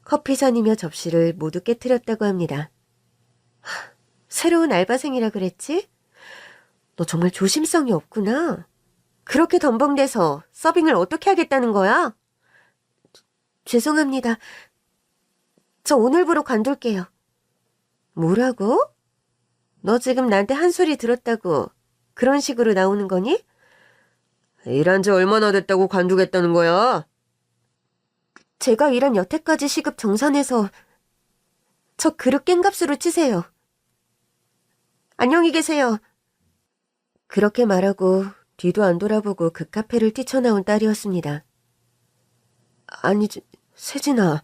커피잔이며 접시를 모두 깨트렸다고 합니다. 새로운 알바생이라 그랬지? 너 정말 조심성이 없구나. 그렇게 덤벙대서 서빙을 어떻게 하겠다는 거야? 죄송합니다. 저 오늘부로 관둘게요. 뭐라고? 너 지금 나한테 한 소리 들었다고 그런 식으로 나오는 거니? 일한 지 얼마나 됐다고 관두겠다는 거야? 제가 일한 여태까지 시급 정산해서 저 그릇 깽값으로 치세요. 안녕히 계세요. 그렇게 말하고 뒤도 안 돌아보고 그 카페를 뛰쳐나온 딸이었습니다. 아니, 세진아.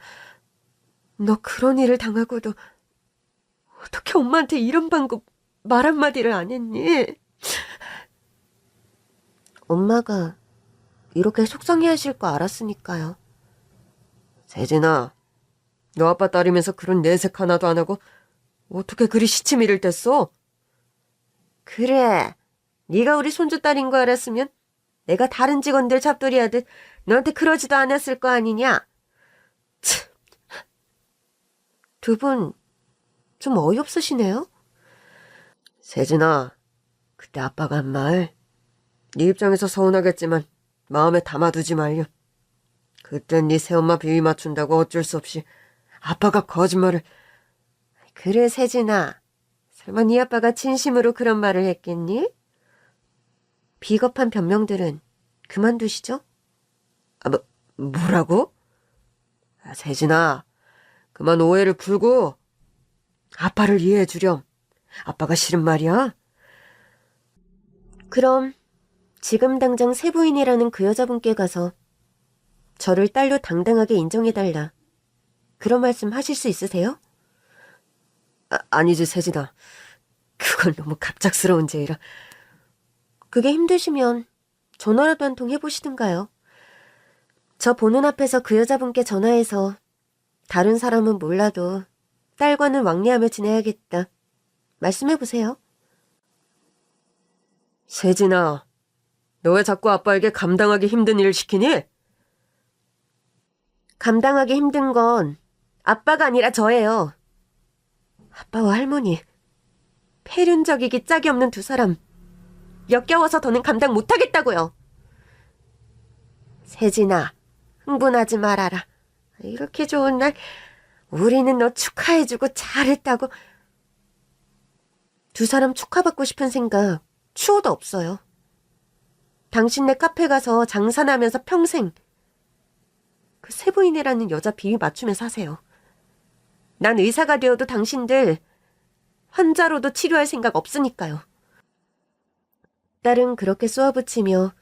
너 그런 일을 당하고도 어떻게 엄마한테 이런 방금 말 한마디를 안 했니? 엄마가 이렇게 속상해하실 거 알았으니까요. 세진아, 너 아빠 딸이면서 그런 내색 하나도 안 하고 어떻게 그리 시치미를 뗐어? 그래, 네가 우리 손주 딸인 거 알았으면 내가 다른 직원들 잡돌이하듯 너한테 그러지도 않았을 거 아니냐? 두 분 좀 어이없으시네요? 세진아, 그때 아빠가 한 말, 네 입장에서 서운하겠지만 마음에 담아두지 말려. 그땐 네 새엄마 비위 맞춘다고 어쩔 수 없이 아빠가 거짓말을. 그래, 세진아. 설마 네 아빠가 진심으로 그런 말을 했겠니? 비겁한 변명들은 그만두시죠? 뭐라고? 세진아, 그만 오해를 풀고 아빠를 이해해 주렴. 아빠가 싫은 말이야. 그럼 지금 당장 세부인이라는 그 여자분께 가서 저를 딸로 당당하게 인정해달라. 그런 말씀 하실 수 있으세요? 아니지, 세진아. 그건 너무 갑작스러운 제의라. 그게 힘드시면 전화라도 한 통 해보시든가요. 저 보는 앞에서 그 여자분께 전화해서 다른 사람은 몰라도 딸과는 왕래하며 지내야겠다. 말씀해보세요. 세진아, 너 왜 자꾸 아빠에게 감당하기 힘든 일을 시키니? 감당하기 힘든 건 아빠가 아니라 저예요. 아빠와 할머니, 폐륜적이기 짝이 없는 두 사람, 역겨워서 더는 감당 못하겠다고요. 세진아, 흥분하지 말아라. 이렇게 좋은 날 우리는 너 축하해주고 잘했다고. 두 사람 축하받고 싶은 생각 추호도 없어요. 당신네 카페 가서 장사하면서 평생 그 세부인이라는 여자 비위 맞추며 사세요. 난 의사가 되어도 당신들 환자로도 치료할 생각 없으니까요. 딸은 그렇게 쏘아붙이며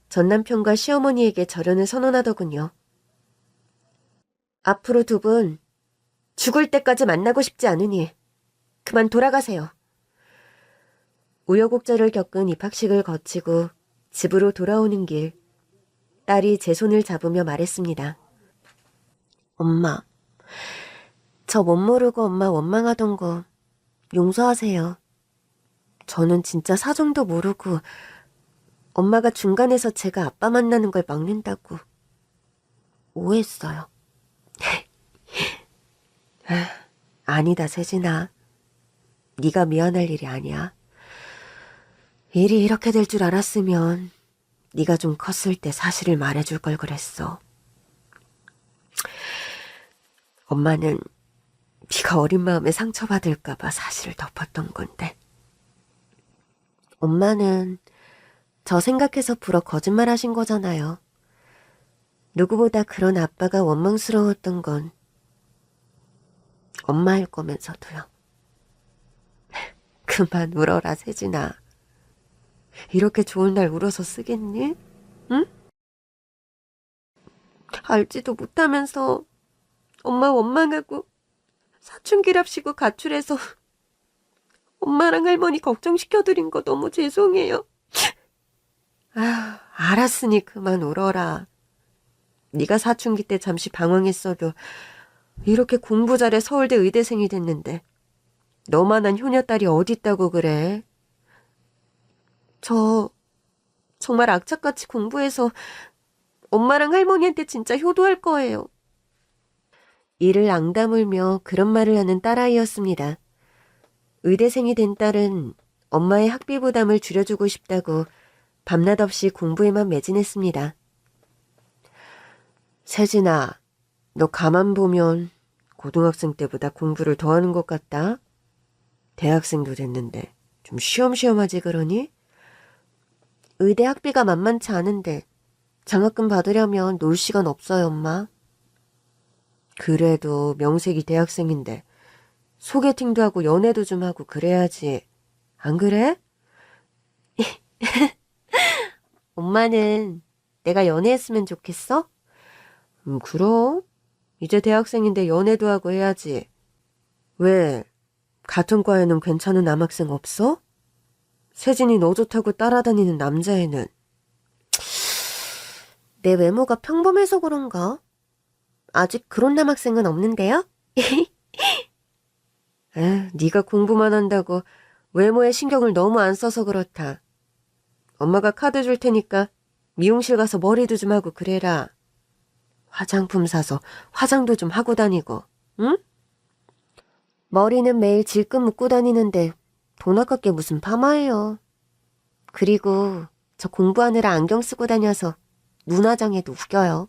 전남편과 시어머니에게 절연을 선언하더군요. 앞으로 두 분 죽을 때까지 만나고 싶지 않으니 그만 돌아가세요. 우여곡절을 겪은 입학식을 거치고 집으로 돌아오는 길, 딸이 제 손을 잡으며 말했습니다. 엄마, 저 못 모르고 엄마 원망하던 거 용서하세요. 저는 진짜 사정도 모르고 엄마가 중간에서 제가 아빠 만나는 걸 막는다고 오해했어요. 아니다, 세진아. 네가 미안할 일이 아니야. 일이 이렇게 될 줄 알았으면 네가 좀 컸을 때 사실을 말해줄 걸 그랬어. 엄마는 네가 어린 마음에 상처받을까 봐 사실을 덮었던 건데. 엄마는 저 생각해서 불어 거짓말하신 거잖아요. 누구보다 그런 아빠가 원망스러웠던 건 엄마일 거면서도요. 그만 울어라, 세진아. 이렇게 좋은 날 울어서 쓰겠니? 응? 알지도 못하면서 엄마 원망하고 사춘기랍시고 가출해서 엄마랑 할머니 걱정시켜드린 거 너무 죄송해요. 알았으니 그만 울어라. 네가 사춘기 때 잠시 방황했어도 이렇게 공부 잘해 서울대 의대생이 됐는데 너만한 효녀딸이 어딨다고 그래. 저 정말 악착같이 공부해서 엄마랑 할머니한테 진짜 효도할 거예요. 이를 앙다물며 그런 말을 하는 딸아이였습니다. 의대생이 된 딸은 엄마의 학비 부담을 줄여주고 싶다고 밤낮 없이 공부에만 매진했습니다. 세진아, 너 가만 보면 고등학생 때보다 공부를 더 하는 것 같다. 대학생도 됐는데 좀 쉬엄쉬엄 하지 그러니? 의대 학비가 만만치 않은데 장학금 받으려면 놀 시간 없어요, 엄마. 그래도 명색이 대학생인데 소개팅도 하고 연애도 좀 하고 그래야지. 안 그래? 엄마는 내가 연애했으면 좋겠어? 그럼. 이제 대학생인데 연애도 하고 해야지. 왜? 같은 과에는 괜찮은 남학생 없어? 세진이 너 좋다고 따라다니는 남자애는. 내 외모가 평범해서 그런가? 아직 그런 남학생은 없는데요? 네가 공부만 한다고 외모에 신경을 너무 안 써서 그렇다. 엄마가 카드 줄 테니까 미용실 가서 머리도 좀 하고 그래라. 화장품 사서 화장도 좀 하고 다니고, 응? 머리는 매일 질끈 묶고 다니는데 돈 아깝게 무슨 파마예요. 그리고 저 공부하느라 안경 쓰고 다녀서 눈화장해도 웃겨요.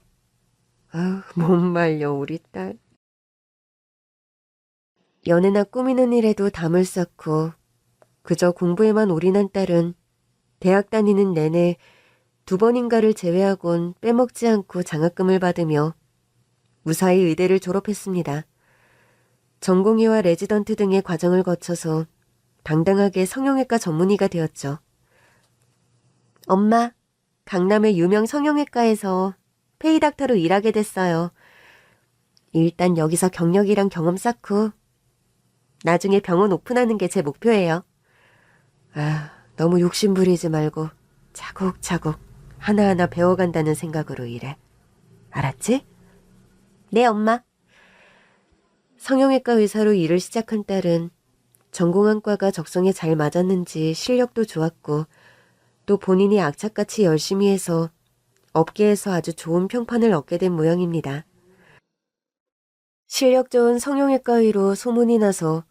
못 말려 우리 딸. 연애나 꾸미는 일에도 담을 쌓고 그저 공부에만 올인한 딸은 대학 다니는 내내 2번인가를 제외하곤 빼먹지 않고 장학금을 받으며 무사히 의대를 졸업했습니다. 전공의와 레지던트 등의 과정을 거쳐서 당당하게 성형외과 전문의가 되었죠. 엄마, 강남의 유명 성형외과에서 페이닥터로 일하게 됐어요. 일단 여기서 경력이랑 경험 쌓고 나중에 병원 오픈하는 게 제 목표예요. 너무 욕심 부리지 말고 차곡차곡 하나하나 배워간다는 생각으로 일해. 알았지? 네, 엄마. 성형외과 의사로 일을 시작한 딸은 전공한 과가 적성에 잘 맞았는지 실력도 좋았고 또 본인이 악착같이 열심히 해서 업계에서 아주 좋은 평판을 얻게 된 모양입니다. 실력 좋은 성형외과의로 소문이 나서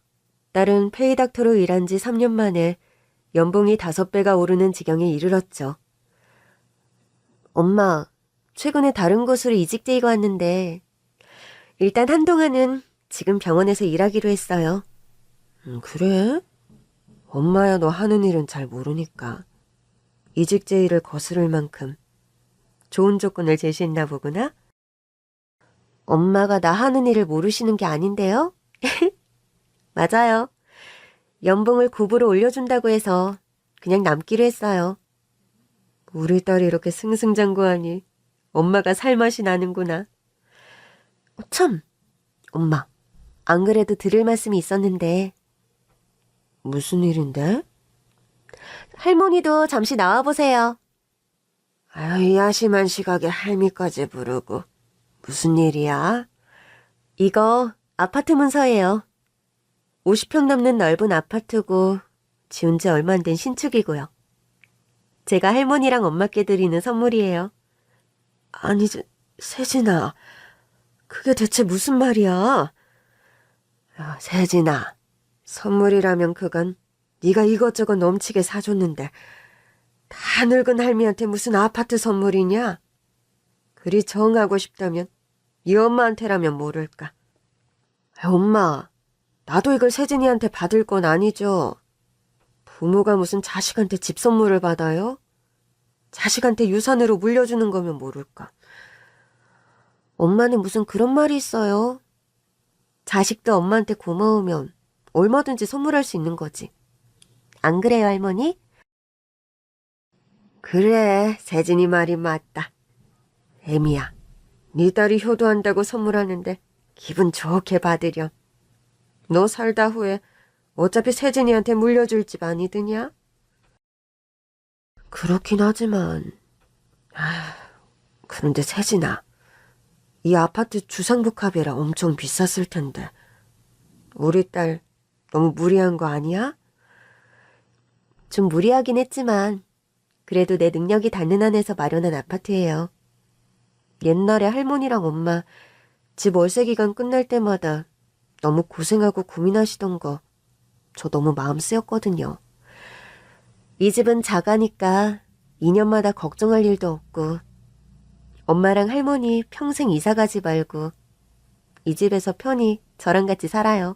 딸은 페이닥터로 일한 지 3년 만에 연봉이 5배가 오르는 지경에 이르렀죠. 엄마, 최근에 다른 곳으로 이직제의가 왔는데 일단 한동안은 지금 병원에서 일하기로 했어요. 그래? 엄마야 너 하는 일은 잘 모르니까 이직제의를 거스를 만큼 좋은 조건을 제시했나 보구나? 엄마가 나 하는 일을 모르시는 게 아닌데요? 맞아요. 연봉을 9부로 올려준다고 해서 그냥 남기로 했어요. 우리 딸이 이렇게 승승장구하니 엄마가 살맛이 나는구나. 참, 엄마, 안 그래도 들을 말씀이 있었는데. 무슨 일인데? 할머니도 잠시 나와보세요. 이 야심한 시각에 할미까지 부르고. 무슨 일이야? 이거 아파트 문서예요. 50평 넘는 넓은 아파트고 지은 지 얼마 안 된 신축이고요. 제가 할머니랑 엄마께 드리는 선물이에요. 아니, 세진아, 그게 대체 무슨 말이야? 세진아, 선물이라면 그건 네가 이것저것 넘치게 사줬는데 다 늙은 할미한테 무슨 아파트 선물이냐? 그리 정하고 싶다면 이 엄마한테라면 모를까. 엄마, 나도 이걸 세진이한테 받을 건 아니죠. 부모가 무슨 자식한테 집 선물을 받아요? 자식한테 유산으로 물려주는 거면 모를까. 엄마는 무슨 그런 말이 있어요. 자식도 엄마한테 고마우면 얼마든지 선물할 수 있는 거지. 안 그래요, 할머니? 그래, 세진이 말이 맞다. 애미야, 네 딸이 효도한다고 선물하는데 기분 좋게 받으렴. 너 살다 후에 어차피 세진이한테 물려줄 집 아니드냐? 그렇긴 하지만... 그런데 세진아, 이 아파트 주상복합이라 엄청 비쌌을 텐데 우리 딸 너무 무리한 거 아니야? 좀 무리하긴 했지만 그래도 내 능력이 닿는 한에서 마련한 아파트예요. 옛날에 할머니랑 엄마 집 월세 기간 끝날 때마다 너무 고생하고 고민하시던 거 저 너무 마음 쓰였거든요. 이 집은 작아니까 2년마다 걱정할 일도 없고 엄마랑 할머니 평생 이사 가지 말고 이 집에서 편히 저랑 같이 살아요.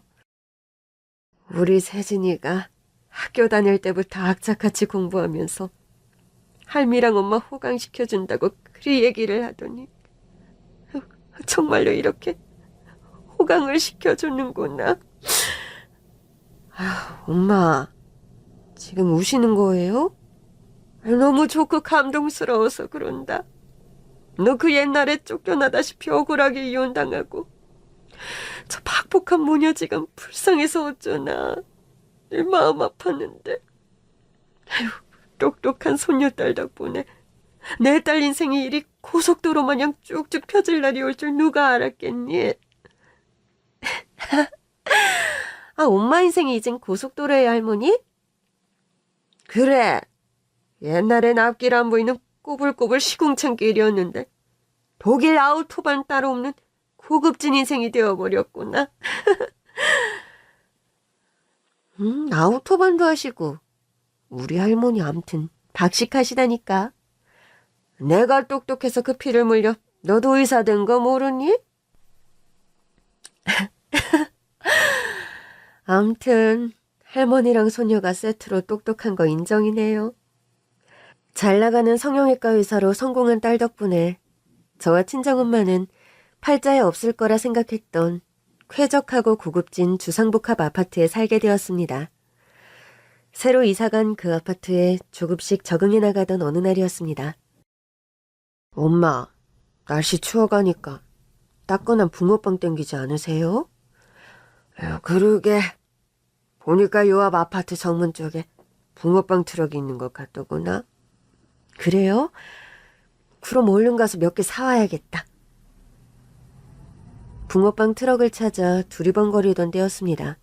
우리 세진이가 학교 다닐 때부터 악착같이 공부하면서 할미랑 엄마 호강시켜준다고 그리 얘기를 하더니 정말로 이렇게 호강을 시켜주는구나. 엄마, 지금 우시는 거예요? 너무 좋고 감동스러워서 그런다. 너 그 옛날에 쫓겨나다시피 억울하게 이혼당하고 저 팍폭한 모녀 지금 불쌍해서 어쩌나 내 마음 아팠는데 아휴, 똑똑한 손녀딸 덕분에 내 딸 인생이 이리 고속도로 마냥 쭉쭉 펴질 날이 올 줄 누가 알았겠니? 엄마 인생이 이젠 고속도로예요, 할머니? 그래, 옛날엔 앞길 안 보이는 꼬불꼬불 시궁창길이었는데 독일 아우토반 따로 없는 고급진 인생이 되어버렸구나. 아우토반도 하시고 우리 할머니 암튼 박식하시다니까. 내가 똑똑해서 그 피를 물려 너도 의사 된 거 모르니? 암튼 할머니랑 소녀가 세트로 똑똑한 거 인정이네요. 잘 나가는 성형외과 의사로 성공한 딸 덕분에 저와 친정엄마는 팔자에 없을 거라 생각했던 쾌적하고 고급진 주상복합 아파트에 살게 되었습니다. 새로 이사간 그 아파트에 조금씩 적응해 나가던 어느 날이었습니다. 엄마, 날씨 추워가니까 따끈한 붕어빵 땡기지 않으세요? 그러게. 보니까 요 앞 아파트 정문 쪽에 붕어빵 트럭이 있는 것 같더구나. 그래요? 그럼 얼른 가서 몇 개 사와야겠다. 붕어빵 트럭을 찾아 두리번거리던 때였습니다.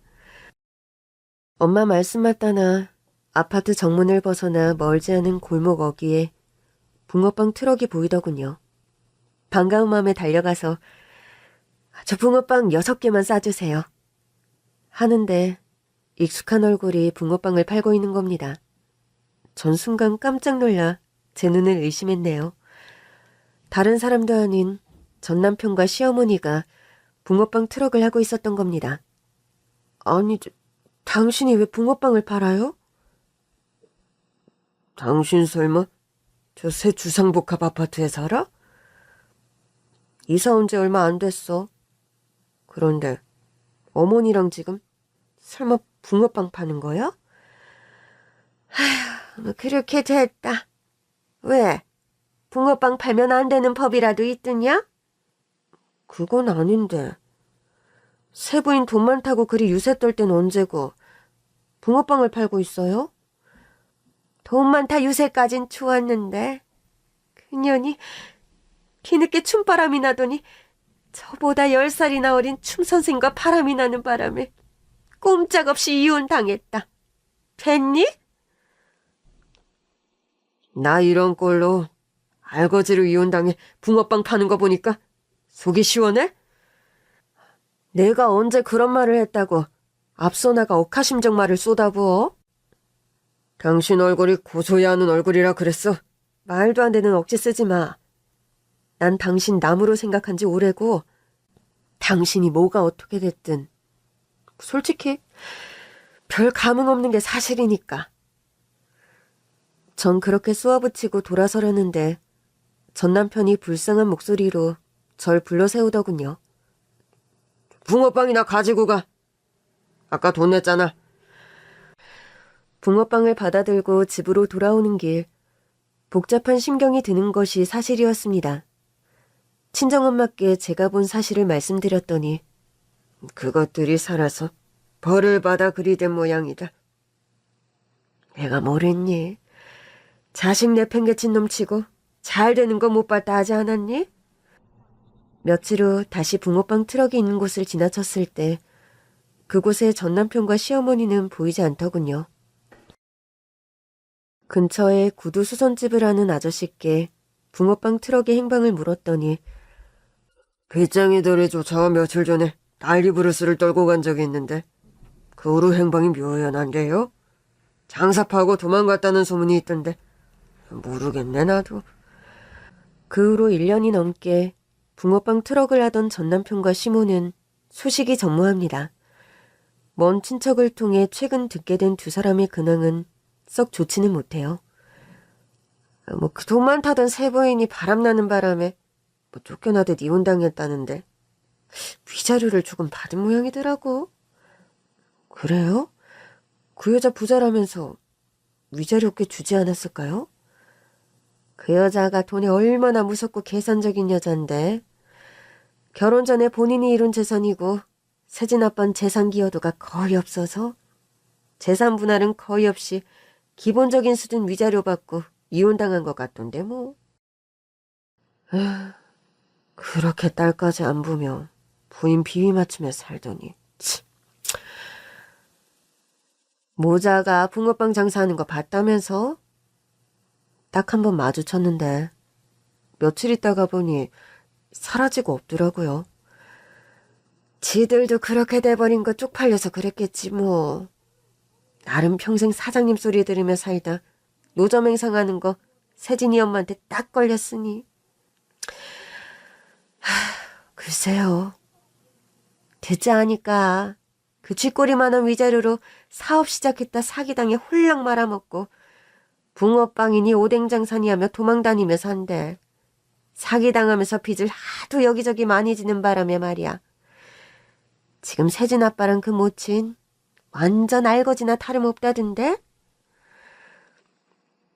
엄마 말씀 맞다나 아파트 정문을 벗어나 멀지 않은 골목 어귀에 붕어빵 트럭이 보이더군요. 반가운 마음에 달려가서 저 붕어빵 6개만 싸주세요. 하는데 익숙한 얼굴이 붕어빵을 팔고 있는 겁니다. 전 순간 깜짝 놀라 제 눈을 의심했네요. 다른 사람도 아닌 전 남편과 시어머니가 붕어빵 트럭을 하고 있었던 겁니다. 아니, 당신이 왜 붕어빵을 팔아요? 당신 설마 저 새 주상복합 아파트에 살아? 이사 온 지 얼마 안 됐어. 그런데 어머니랑 지금 설마 붕어빵 파는 거야? 아휴, 그렇게 됐다. 왜? 붕어빵 팔면 안 되는 법이라도 있더냐? 그건 아닌데. 새 부인 돈 많다고 그리 유세 떨 땐 언제고 붕어빵을 팔고 있어요? 돈 많다 유세까진 좋았는데 그년이 뒤늦게 춤바람이 나더니 저보다 10살이나 어린 춤선생과 바람이 나는 바람에 꼼짝없이 이혼당했다. 됐니? 나 이런 꼴로 알거지로 이혼당해 붕어빵 파는 거 보니까 속이 시원해? 내가 언제 그런 말을 했다고 앞서 나가 억하심정 말을 쏟아부어? 당신 얼굴이 고소해야 하는 얼굴이라 그랬어. 말도 안 되는 억지 쓰지 마. 난 당신 남으로 생각한 지 오래고 당신이 뭐가 어떻게 됐든 솔직히 별 감흥 없는 게 사실이니까. 전 그렇게 쏘아붙이고 돌아서려는데 전 남편이 불쌍한 목소리로 절 불러 세우더군요. 붕어빵이나 가지고 가. 아까 돈 냈잖아. 붕어빵을 받아들고 집으로 돌아오는 길, 복잡한 심경이 드는 것이 사실이었습니다. 친정엄마께 제가 본 사실을 말씀드렸더니 그것들이 살아서 벌을 받아 그리 된 모양이다. 내가 뭐랬니? 자식 내팽개친 놈치고 잘 되는 거 못 봤다 하지 않았니? 며칠 후 다시 붕어빵 트럭이 있는 곳을 지나쳤을 때 그곳에 전 남편과 시어머니는 보이지 않더군요. 근처에 구두 수선집을 하는 아저씨께 붕어빵 트럭의 행방을 물었더니 빗장이들이 쫓아와 며칠 전에 난리 부르스를 떨고 간 적이 있는데 그 후로 행방이 묘연한데요. 장사파고 도망갔다는 소문이 있던데 모르겠네 나도. 그 후로 1년이 넘게 붕어빵 트럭을 하던 전 남편과 시모는 소식이 전무합니다. 먼 친척을 통해 최근 듣게 된 두 사람의 근황은 썩 좋지는 못해요. 그 돈만 타던 세부인이 바람나는 바람에 쫓겨나듯 이혼당했다는데 위자료를 조금 받은 모양이더라고. 그래요? 그 여자 부자라면서 위자료 꽤 주지 않았을까요? 그 여자가 돈이 얼마나 무섭고 계산적인 여잔데 결혼 전에 본인이 이룬 재산이고 세진 아빠는 재산 기여도가 거의 없어서 재산 분할은 거의 없이 기본적인 수준 위자료 받고 이혼당한 것 같던데 뭐. 그렇게 딸까지 안 보며 부인 비위 맞추며 살더니 치. 모자가 붕어빵 장사하는 거 봤다면서? 딱 한 번 마주쳤는데 며칠 있다가 보니 사라지고 없더라고요. 지들도 그렇게 돼버린 거 쪽팔려서 그랬겠지 뭐. 나름 평생 사장님 소리 들으며 살다 노점 행상하는 거 세진이 엄마한테 딱 걸렸으니. 글쎄요. 듣자 하니까 그 쥐꼬리만한 위자료로 사업 시작했다 사기당해 홀랑 말아먹고 붕어빵이니 오뎅장사니 하며 도망다니며 산대. 사기당하면서 빚을 하도 여기저기 많이 지는 바람에 말이야. 지금 세진 아빠랑 그 모친 완전 알거지나 다름없다던데?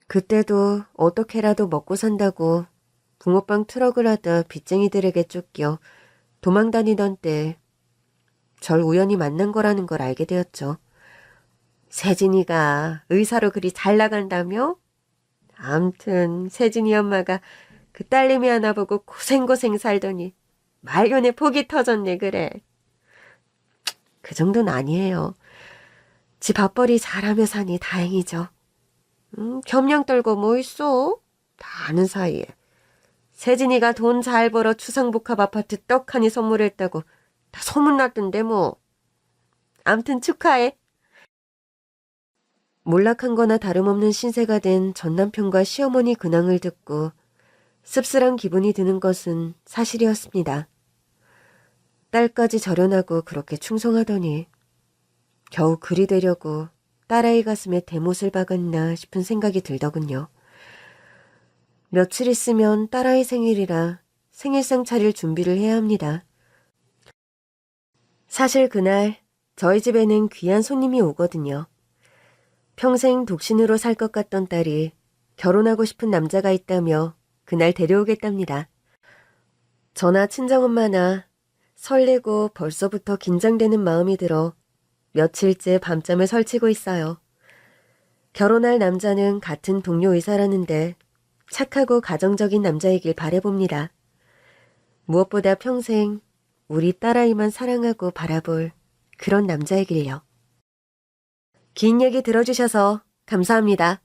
그때도 어떻게라도 먹고 산다고 붕어빵 트럭을 하다 빚쟁이들에게 쫓겨 도망다니던 때 절 우연히 만난 거라는 걸 알게 되었죠. 세진이가 의사로 그리 잘 나간다며? 암튼 세진이 엄마가 그 딸내미 하나 보고 고생고생 살더니 말년에 복이 터졌네 그래. 그 정도는 아니에요. 지 밥벌이 잘하며 사니 다행이죠. 겸양 떨고 뭐 있어? 다 아는 사이에. 세진이가 돈 잘 벌어 추상복합 아파트 떡하니 선물했다고 다 소문났던데 뭐. 암튼 축하해. 몰락한 거나 다름없는 신세가 된 전 남편과 시어머니 근황을 듣고 씁쓸한 기분이 드는 것은 사실이었습니다. 딸까지 절연하고 그렇게 충성하더니 겨우 그리 되려고 딸아이 가슴에 대못을 박았나 싶은 생각이 들더군요. 며칠 있으면 딸아이 생일이라 생일상 차릴 준비를 해야 합니다. 사실 그날 저희 집에는 귀한 손님이 오거든요. 평생 독신으로 살 것 같던 딸이 결혼하고 싶은 남자가 있다며 그날 데려오겠답니다. 저나 친정엄마나 설레고 벌써부터 긴장되는 마음이 들어 며칠째 밤잠을 설치고 있어요. 결혼할 남자는 같은 동료 의사라는데 착하고 가정적인 남자이길 바라봅니다. 무엇보다 평생 우리 딸아이만 사랑하고 바라볼 그런 남자이길요. 긴 얘기 들어주셔서 감사합니다.